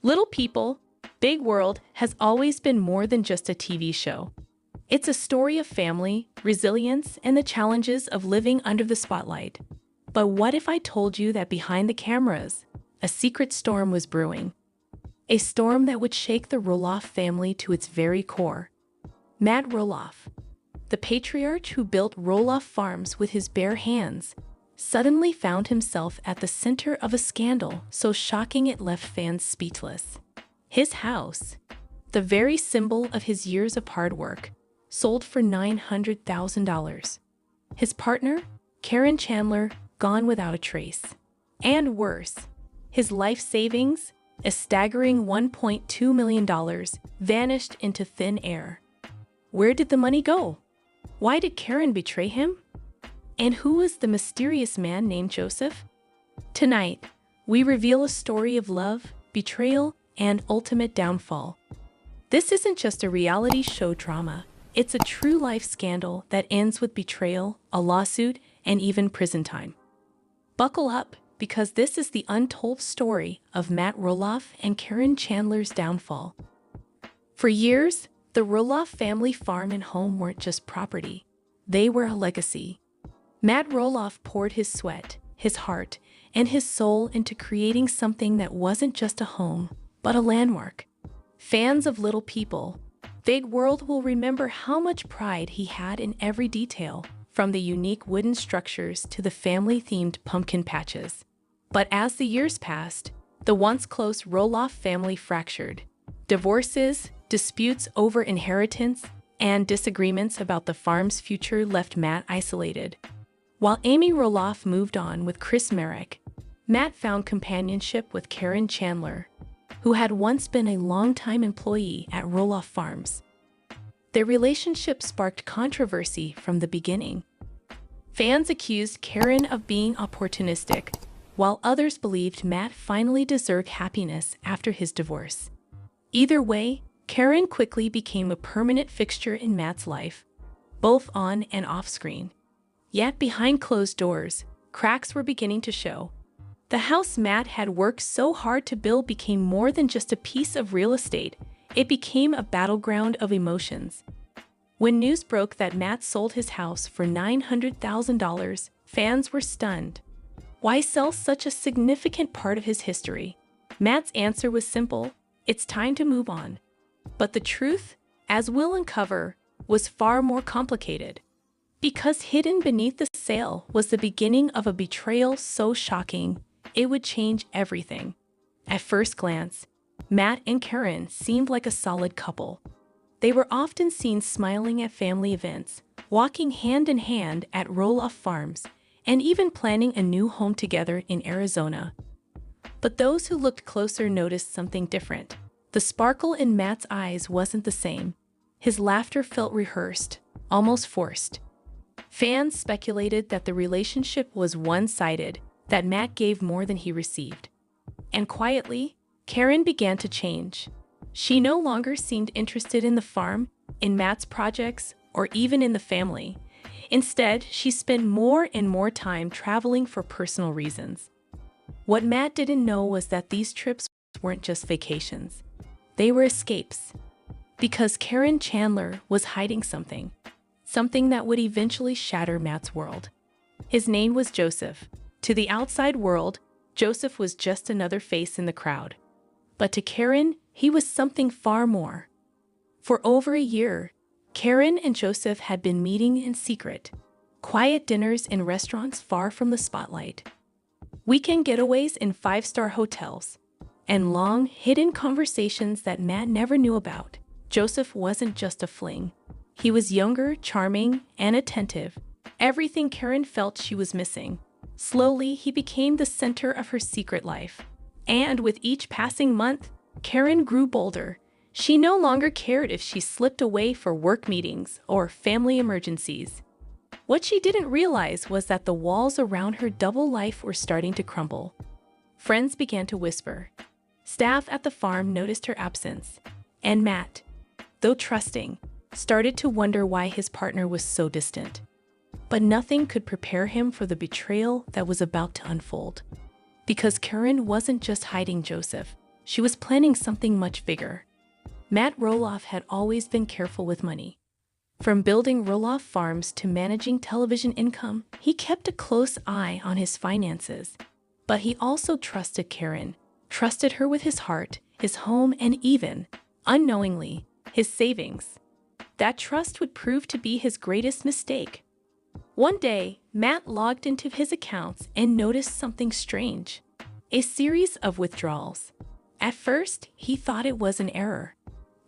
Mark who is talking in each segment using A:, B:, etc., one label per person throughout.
A: Little People, Big World has always been more than just a TV show. It's a story of family, resilience, and the challenges of living under the spotlight. But what if I told you that behind the cameras, a secret storm was brewing? A storm that would shake the Roloff family to its very core. Matt Roloff, the patriarch who built Roloff Farms with his bare hands, suddenly found himself at the center of a scandal so shocking it left fans speechless. His house, the very symbol of his years of hard work, sold for $900,000. His partner, Caryn Chandler, gone without a trace. And worse, his life savings, a staggering $1.2 million, vanished into thin air. Where did the money go? Why did Caryn betray him? And who was the mysterious man named Joseph? Tonight, we reveal a story of love, betrayal, and ultimate downfall. This isn't just a reality show drama. It's a true life scandal that ends with betrayal, a lawsuit, and even prison time. Buckle up, because this is the untold story of Matt Roloff and Caryn Chandler's downfall. For years, the Roloff family farm and home weren't just property. They were a legacy. Matt Roloff poured his sweat, his heart, and his soul into creating something that wasn't just a home, but a landmark. Fans of Little People, Big World will remember how much pride he had in every detail, from the unique wooden structures to the family-themed pumpkin patches. But as the years passed, the once close Roloff family fractured. Divorces, disputes over inheritance, and disagreements about the farm's future left Matt isolated. While Amy Roloff moved on with Chris Merrick, Matt found companionship with Caryn Chandler, who had once been a longtime employee at Roloff Farms. Their relationship sparked controversy from the beginning. Fans accused Caryn of being opportunistic, while others believed Matt finally deserved happiness after his divorce. Either way, Caryn quickly became a permanent fixture in Matt's life, both on and off screen. Yet behind closed doors, cracks were beginning to show. The house Matt had worked so hard to build became more than just a piece of real estate. It became a battleground of emotions. When news broke that Matt sold his house for $900,000, fans were stunned. Why sell such a significant part of his history? Matt's answer was simple: it's time to move on. But the truth, as we'll uncover, was far more complicated. Because hidden beneath the sale was the beginning of a betrayal so shocking, it would change everything. At first glance, Matt and Caryn seemed like a solid couple. They were often seen smiling at family events, walking hand in hand at Roloff Farms, and even planning a new home together in Arizona. But those who looked closer noticed something different. The sparkle in Matt's eyes wasn't the same. His laughter felt rehearsed, almost forced. Fans speculated that the relationship was one-sided, that Matt gave more than he received. And quietly, Caryn began to change. She no longer seemed interested in the farm, in Matt's projects, or even in the family. Instead, she spent more and more time traveling for personal reasons. What Matt didn't know was that these trips weren't just vacations. They were escapes. Because Caryn Chandler was hiding something. Something that would eventually shatter Matt's world. His name was Joseph. To the outside world, Joseph was just another face in the crowd. But to Caryn, he was something far more. For over a year, Caryn and Joseph had been meeting in secret. Quiet dinners in restaurants far from the spotlight. Weekend getaways in five-star hotels. And long, hidden conversations that Matt never knew about. Joseph wasn't just a fling. He was younger, charming, and attentive. Everything Caryn felt she was missing. Slowly, he became the center of her secret life. And with each passing month, Caryn grew bolder. She no longer cared if she slipped away for work meetings or family emergencies. What she didn't realize was that the walls around her double life were starting to crumble. Friends began to whisper. Staff at the farm noticed her absence. And Matt, though trusting, started to wonder why his partner was so distant. But nothing could prepare him for the betrayal that was about to unfold. Because Caryn wasn't just hiding Joseph. she was planning something much bigger. Matt Roloff had always been careful with money. From building Roloff farms to managing television income, he kept a close eye on his finances. But he also trusted Caryn, trusted her with his heart, his home, and even, unknowingly, his savings. That trust would prove to be his greatest mistake. One day, Matt logged into his accounts and noticed something strange. A series of withdrawals. At first, he thought it was an error.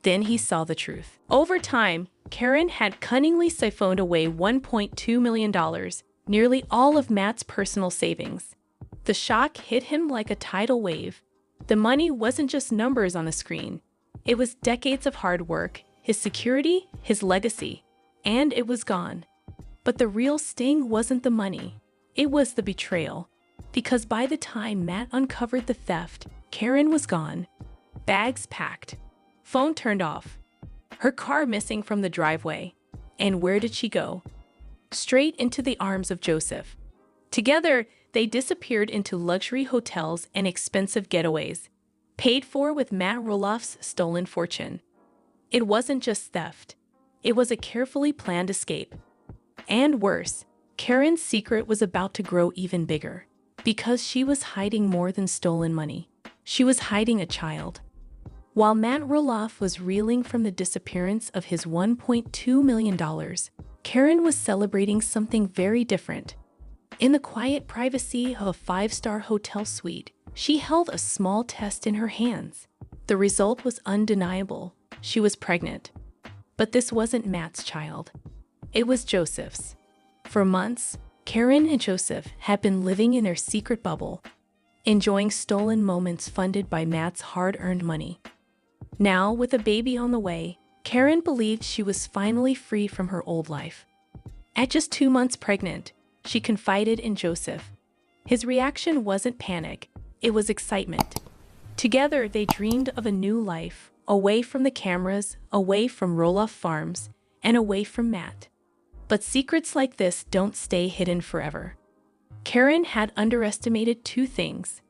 A: Then he saw the truth. Over time, Caryn had cunningly siphoned away $1.2 million, nearly all of Matt's personal savings. The shock hit him like a tidal wave. The money wasn't just numbers on the screen. It was decades of hard work, his security, his legacy, and it was gone. But the real sting wasn't the money. It was the betrayal. Because by the time Matt uncovered the theft, Caryn was gone. Bags packed. Phone turned off. Her car missing from the driveway. And where did she go? Straight into the arms of Joseph. Together, they disappeared into luxury hotels and expensive getaways, paid for with Matt Roloff's stolen fortune. It wasn't just theft. It was a carefully planned escape. And worse, Caryn's secret was about to grow even bigger. Because she was hiding more than stolen money. She was hiding a child. While Matt Roloff was reeling from the disappearance of his $1.2 million, Caryn was celebrating something very different. In the quiet privacy of a five-star hotel suite, she held a small test in her hands. The result was undeniable. She was pregnant. But this wasn't Matt's child. It was Joseph's. For months, Caryn and Joseph had been living in their secret bubble, enjoying stolen moments funded by Matt's hard-earned money. Now, with a baby on the way, Caryn believed she was finally free from her old life. At just 2 months pregnant, she confided in Joseph. His reaction wasn't panic, it was excitement. Together, they dreamed of a new life, away from the cameras, away from Roloff farms, and away from Matt. But secrets like this don't stay hidden forever. Caryn had underestimated 2 things: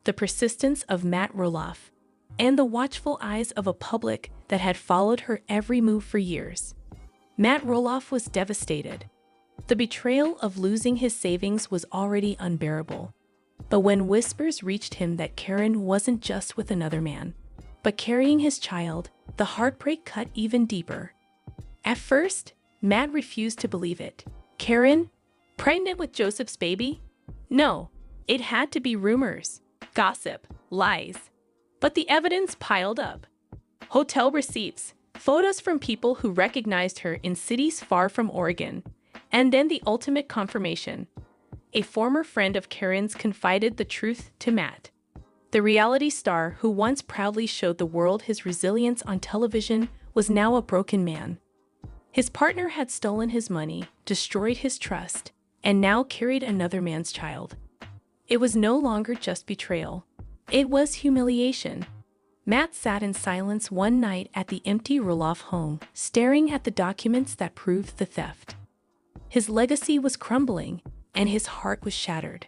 A: the persistence of Matt Roloff and the watchful eyes of a public that had followed her every move for years. Matt Roloff was devastated. The betrayal of losing his savings was already unbearable. But when whispers reached him that Caryn wasn't just with another man, but carrying his child, the heartbreak cut even deeper. At first, Matt refused to believe it. Caryn? Pregnant with Joseph's baby? No, it had to be rumors, gossip, lies. But the evidence piled up. Hotel receipts, photos from people who recognized her in cities far from Oregon, and then the ultimate confirmation. A former friend of Caryn's confided the truth to Matt. The reality star who once proudly showed the world his resilience on television was now a broken man. His partner had stolen his money, destroyed his trust, and now carried another man's child. It was no longer just betrayal. It was humiliation. Matt sat in silence one night at the empty Roloff home, staring at the documents that proved the theft. His legacy was crumbling, and his heart was shattered.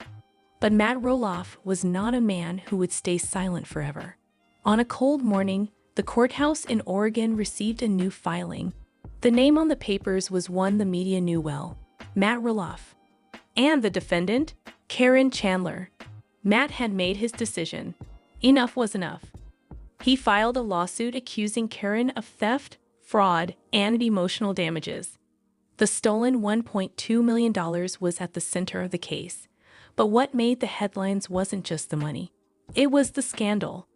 A: But Matt Roloff was not a man who would stay silent forever. On a cold morning, the courthouse in Oregon received a new filing. The name on the papers was one the media knew well: Matt Roloff. And the defendant? Caryn Chandler. Matt had made his decision. Enough was enough. He filed a lawsuit accusing Caryn of theft, fraud, and emotional damages. The stolen $1.2 million was at the center of the case. But what made the headlines wasn't just the money. It was the scandal.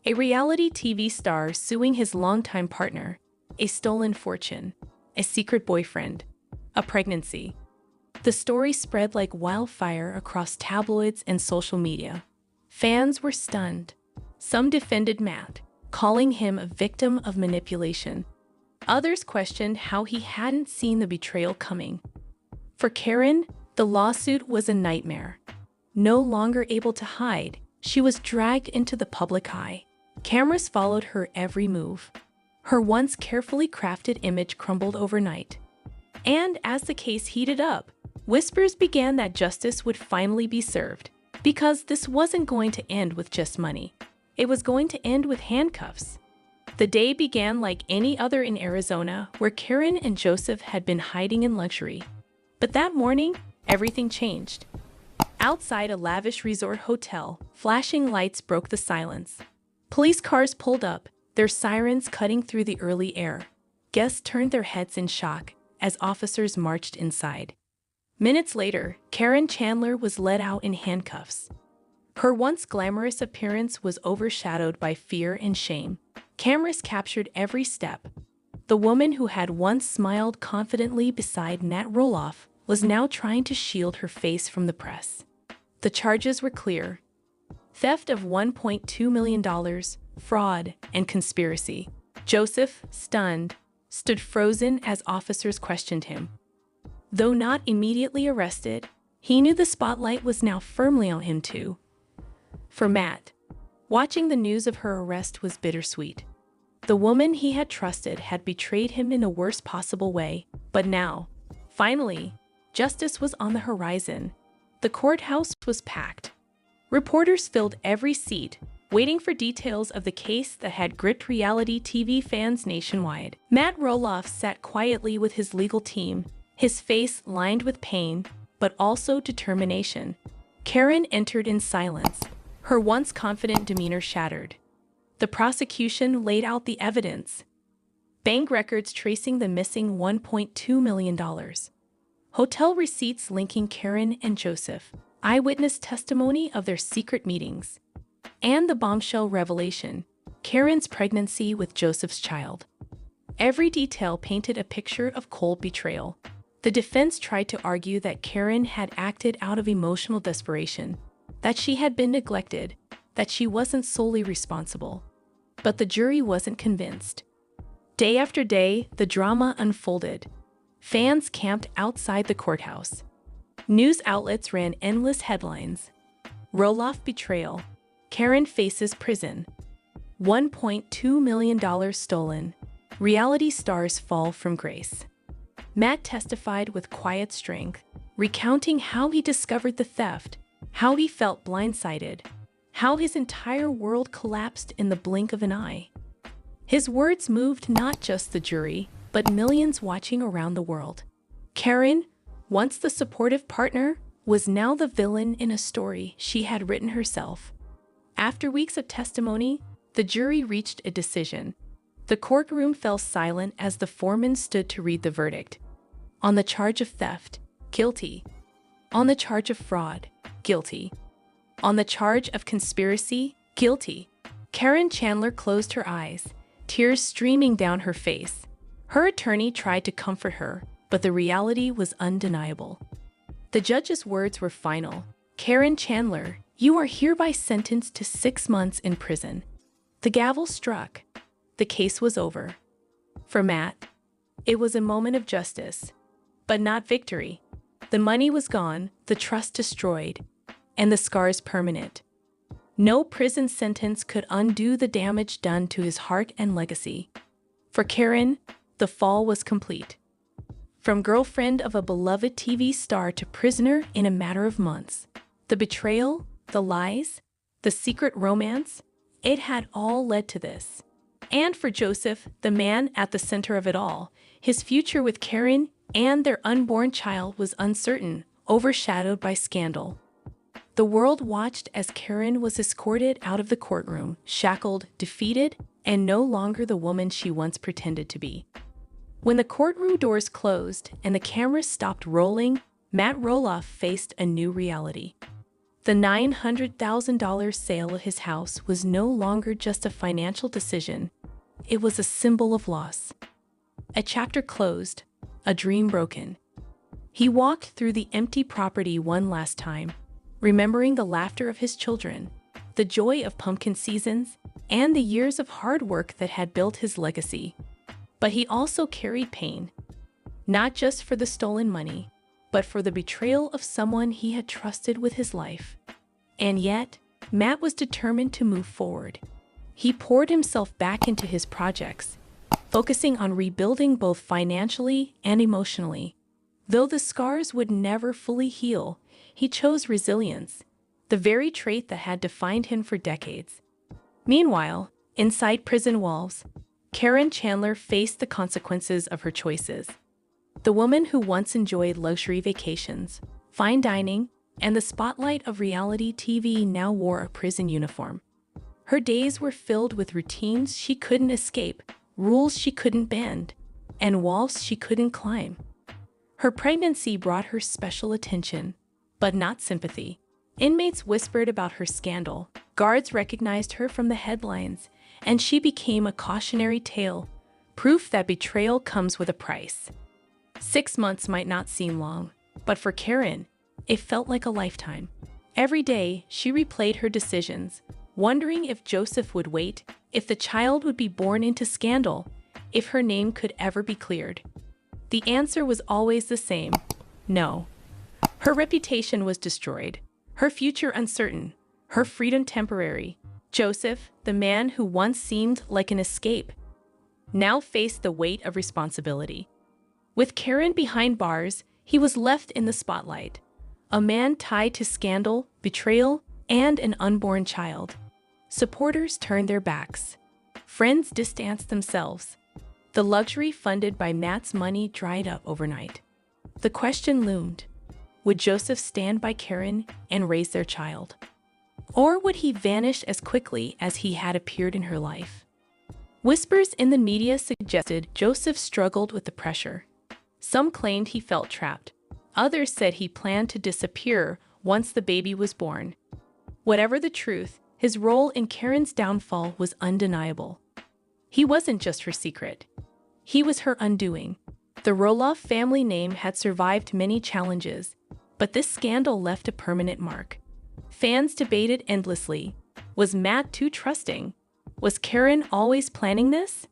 A: A reality TV star suing his longtime partner, a stolen fortune, a secret boyfriend, a pregnancy. The story spread like wildfire across tabloids and social media. Fans were stunned. Some defended Matt, calling him a victim of manipulation. Others questioned how he hadn't seen the betrayal coming. For Caryn, the lawsuit was a nightmare. No longer able to hide, she was dragged into the public eye. Cameras followed her every move. Her once carefully crafted image crumbled overnight. And as the case heated up, whispers began that justice would finally be served. Because this wasn't going to end with just money. It was going to end with handcuffs. The day began like any other in Arizona, where Caryn and Joseph had been hiding in luxury. But that morning, everything changed. Outside a lavish resort hotel, flashing lights broke the silence. Police cars pulled up, their sirens cutting through the early air. Guests turned their heads in shock as officers marched inside. Minutes later, Caryn Chandler was led out in handcuffs. Her once glamorous appearance was overshadowed by fear and shame. Cameras captured every step. The woman who had once smiled confidently beside Matt Roloff was now trying to shield her face from the press. The charges were clear: theft of $1.2 million, fraud, and conspiracy. Joseph, stunned, stood frozen as officers questioned him. Though not immediately arrested, he knew the spotlight was now firmly on him too. For Matt, watching the news of her arrest was bittersweet. The woman he had trusted had betrayed him in the worst possible way, but now, finally, justice was on the horizon. The courthouse was packed. Reporters filled every seat, waiting for details of the case that had gripped reality TV fans nationwide. Matt Roloff sat quietly with his legal team, his face lined with pain, but also determination. Caryn entered in silence, her once confident demeanor shattered. The prosecution laid out the evidence: bank records tracing the missing $1.2 million, hotel receipts linking Caryn and Joseph, eyewitness testimony of their secret meetings, and the bombshell revelation: Caryn's pregnancy with Joseph's child. Every detail painted a picture of cold betrayal. The defense tried to argue that Caryn had acted out of emotional desperation, that she had been neglected, that she wasn't solely responsible. But the jury wasn't convinced. Day after day, the drama unfolded. Fans camped outside the courthouse. News outlets ran endless headlines: Roloff betrayal, Caryn faces prison, $1.2 million stolen, reality stars fall from grace. Matt testified with quiet strength, recounting how he discovered the theft, how he felt blindsided, how his entire world collapsed in the blink of an eye. His words moved not just the jury, but millions watching around the world. Caryn, once the supportive partner, was now the villain in a story she had written herself. After weeks of testimony, the jury reached a decision. The courtroom fell silent as the foreman stood to read the verdict. On the charge of theft, guilty. On the charge of fraud, guilty. On the charge of conspiracy, guilty. Caryn Chandler closed her eyes, tears streaming down her face. Her attorney tried to comfort her, but the reality was undeniable. The judge's words were final. Caryn Chandler, you are hereby sentenced to 6 months in prison. The gavel struck. The case was over. For Matt, it was a moment of justice, but not victory. The money was gone, the trust destroyed, and the scars permanent. No prison sentence could undo the damage done to his heart and legacy. For Caryn, the fall was complete. From girlfriend of a beloved TV star to prisoner in a matter of months. The betrayal, the lies, the secret romance, it had all led to this. And for Joseph, the man at the center of it all, his future with Caryn and their unborn child was uncertain, overshadowed by scandal. The world watched as Caryn was escorted out of the courtroom, shackled, defeated, and no longer the woman she once pretended to be. When the courtroom doors closed and the cameras stopped rolling, Matt Roloff faced a new reality. The $900,000 sale of his house was no longer just a financial decision. It was a symbol of loss. A chapter closed, a dream broken. He walked through the empty property one last time, remembering the laughter of his children, the joy of pumpkin seasons, and the years of hard work that had built his legacy. But he also carried pain, not just for the stolen money, but for the betrayal of someone he had trusted with his life. And yet, Matt was determined to move forward. He poured himself back into his projects, focusing on rebuilding both financially and emotionally. Though the scars would never fully heal, he chose resilience, the very trait that had defined him for decades. Meanwhile, inside prison walls, Caryn Chandler faced the consequences of her choices. The woman who once enjoyed luxury vacations, fine dining, and the spotlight of reality TV now wore a prison uniform. Her days were filled with routines she couldn't escape, rules she couldn't bend, and walls she couldn't climb. Her pregnancy brought her special attention, but not sympathy. Inmates whispered about her scandal, guards recognized her from the headlines, and she became a cautionary tale, proof that betrayal comes with a price. 6 months might not seem long, but for Caryn, it felt like a lifetime. Every day, she replayed her decisions, wondering if Joseph would wait, if the child would be born into scandal, if her name could ever be cleared. The answer was always the same: no. Her reputation was destroyed, her future uncertain, her freedom temporary. Joseph, the man who once seemed like an escape, now faced the weight of responsibility. With Caryn behind bars, he was left in the spotlight, a man tied to scandal, betrayal, and an unborn child. Supporters turned their backs. Friends distanced themselves. The luxury funded by Matt's money dried up overnight. The question loomed: would Joseph stand by Caryn and raise their child? Or would he vanish as quickly as he had appeared in her life? Whispers in the media suggested Joseph struggled with the pressure. Some claimed he felt trapped. Others said he planned to disappear once the baby was born. Whatever the truth, his role in Caryn's downfall was undeniable. He wasn't just her secret. He was her undoing. The Roloff family name had survived many challenges, but this scandal left a permanent mark. Fans debated endlessly. Was Matt too trusting? Was Caryn always planning this?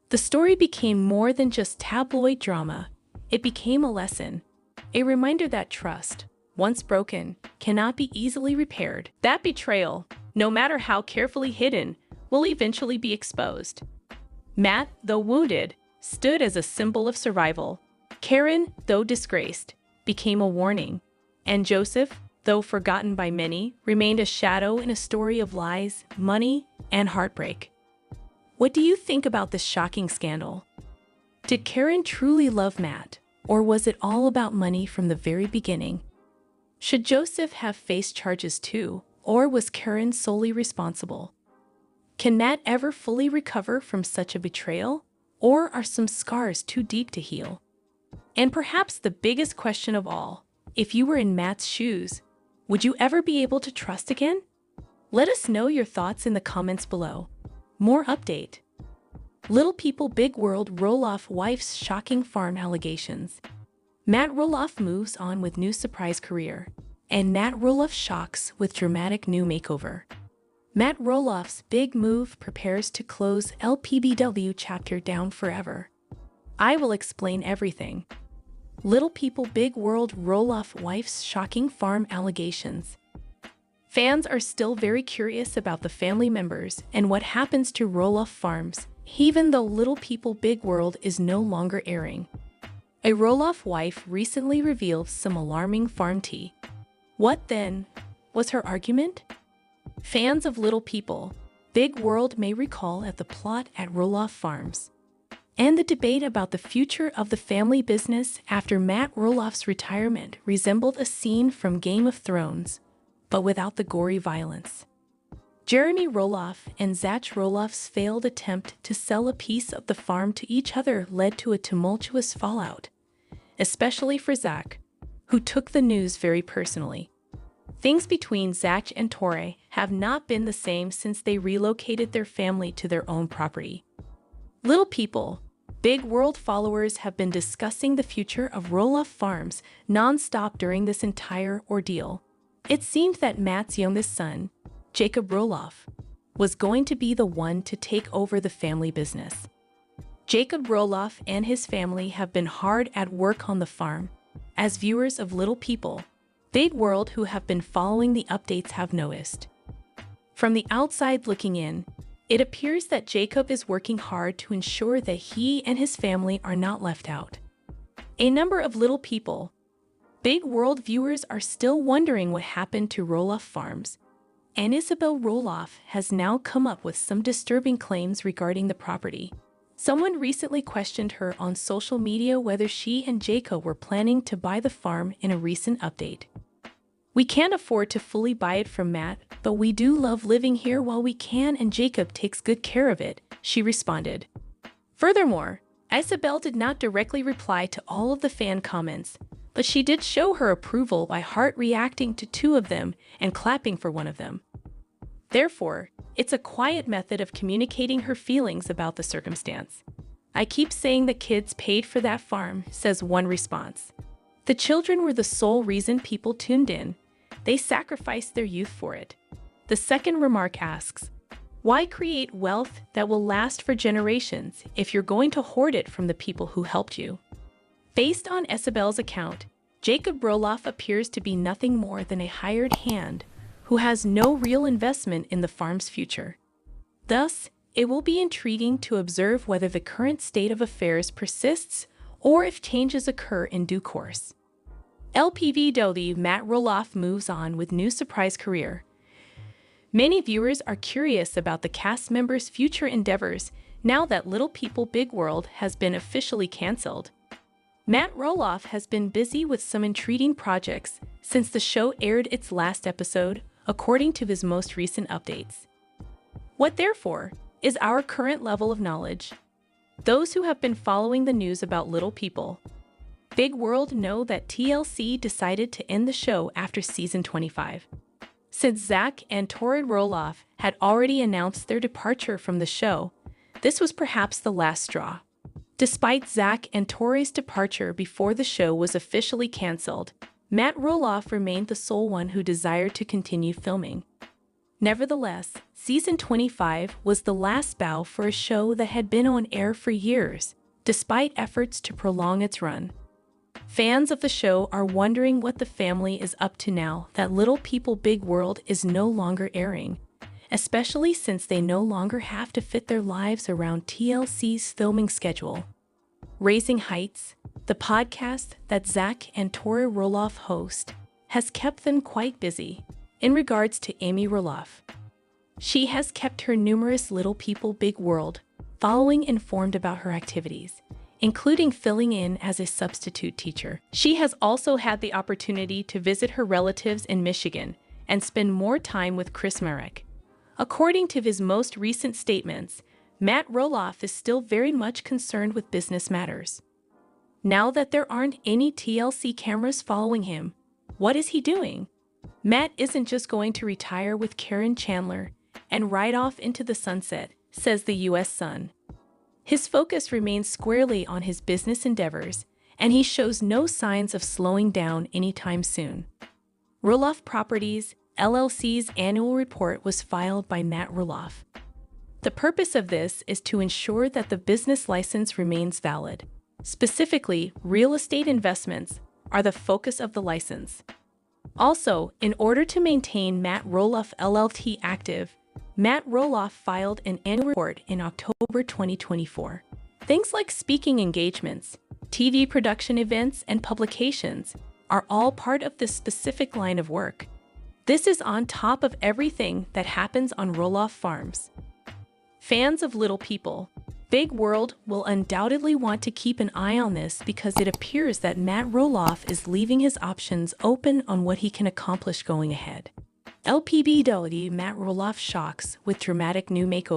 A: The story became more than just tabloid drama. It became a lesson, a reminder that trust, once broken, cannot be easily repaired. That betrayal, no matter how carefully hidden, will eventually be exposed. Matt, though wounded, stood as a symbol of survival. Caryn, though disgraced, became a warning. And Joseph, though forgotten by many, remained a shadow in a story of lies, money, and heartbreak. What do you think about this shocking scandal? Did Caryn truly love Matt, or was it all about money from the very beginning? Should Joseph have faced charges too, or was Caryn solely responsible? Can Matt ever fully recover from such a betrayal, or are some scars too deep to heal? And perhaps the biggest question of all, if you were in Matt's shoes, would you ever be able to trust again? Let us know your thoughts in the comments below. More update. Little People Big World: Roloff wife's shocking farm allegations. Matt Roloff moves on with new surprise career, and Matt Roloff shocks with dramatic new makeover. Matt Roloff's big move prepares to close LPBW chapter down forever. I will explain everything. Little People Big World: Roloff wife's shocking farm allegations. Fans are still very curious about the family members and what happens to Roloff Farms, even though Little People Big World is no longer airing. A Roloff wife recently revealed some alarming farm tea. What then was her argument? Fans of Little People Big World may recall at the plot at Roloff Farms, and the debate about the future of the family business after Matt Roloff's retirement resembled a scene from Game of Thrones, but without the gory violence. Jeremy Roloff and Zach Roloff's failed attempt to sell a piece of the farm to each other led to a tumultuous fallout, especially for Zach, who took the news very personally. Things between Zach and Torre have not been the same since they relocated their family to their own property. Little People Big World followers have been discussing the future of Roloff Farms non-stop during this entire ordeal. It seemed that Matt's youngest son, Jacob Roloff, was going to be the one to take over the family business. Jacob Roloff and his family have been hard at work on the farm, as viewers of Little People Big World who have been following the updates have noticed. From the outside looking in, it appears that Jacob is working hard to ensure that he and his family are not left out. A number of Little People Big World viewers are still wondering what happened to Roloff Farms. and Isabel Roloff has now come up with some disturbing claims regarding the property. Someone recently questioned her on social media whether she and Jacob were planning to buy the farm in a recent update. "We can't afford to fully buy it from Matt, but we do love living here while we can, and Jacob takes good care of it," she responded. Furthermore, Isabel did not directly reply to all of the fan comments, but she did show her approval by heart reacting to two of them and clapping for one of them. Therefore, it's a quiet method of communicating her feelings about the circumstance. "I keep saying the kids paid for that farm," says one response. "The children were the sole reason people tuned in. They sacrificed their youth for it." The second remark asks, "Why create wealth that will last for generations if you're going to hoard it from the people who helped you?" Based on Isabel's account, Jacob Roloff appears to be nothing more than a hired hand who has no real investment in the farm's future. Thus, it will be intriguing to observe whether the current state of affairs persists or if changes occur in due course. LPVW Matt Roloff moves on with new surprise career. Many viewers are curious about the cast member's future endeavors now that Little People Big World has been officially canceled. Matt Roloff has been busy with some intriguing projects since the show aired its last episode, according to his most recent updates. What, therefore, is our current level of knowledge? Those who have been following the news about Little People Big World know that TLC decided to end the show after season 25. Since Zach and Tori Roloff had already announced their departure from the show, this was perhaps the last straw. Despite Zach and Tori's departure before the show was officially canceled, Matt Roloff remained the sole one who desired to continue filming. Nevertheless, season 25 was the last bow for a show that had been on air for years, despite efforts to prolong its run. Fans of the show are wondering what the family is up to now that Little People Big World is no longer airing, especially since they no longer have to fit their lives around TLC's filming schedule. Raising Heights, the podcast that Zach and Tori Roloff host, has kept them quite busy. In regards to Amy Roloff, she has kept her numerous Little People Big World following informed about her activities, including filling in as a substitute teacher. She has also had the opportunity to visit her relatives in Michigan and spend more time with Chris Marek. According to his most recent statements, Matt Roloff is still very much concerned with business matters. Now that there aren't any TLC cameras following him, what is he doing? Matt isn't just going to retire with Caryn Chandler and ride off into the sunset, says the U.S. Sun. His focus remains squarely on his business endeavors, and he shows no signs of slowing down anytime soon. Roloff Properties, LLC's annual report was filed by Matt Roloff. The purpose of this is to ensure that the business license remains valid. Specifically, real estate investments are the focus of the license. Also, in order to maintain Matt Roloff LLC active, Matt Roloff filed an annual report in October 2024. Things like speaking engagements, TV production events, and publications are all part of this specific line of work. This is on top of everything that happens on Roloff Farms. Fans of Little People Big World will undoubtedly want to keep an eye on this because it appears that Matt Roloff is leaving his options open on what he can accomplish going ahead. LPBW Matt Roloff shocks with dramatic new makeover.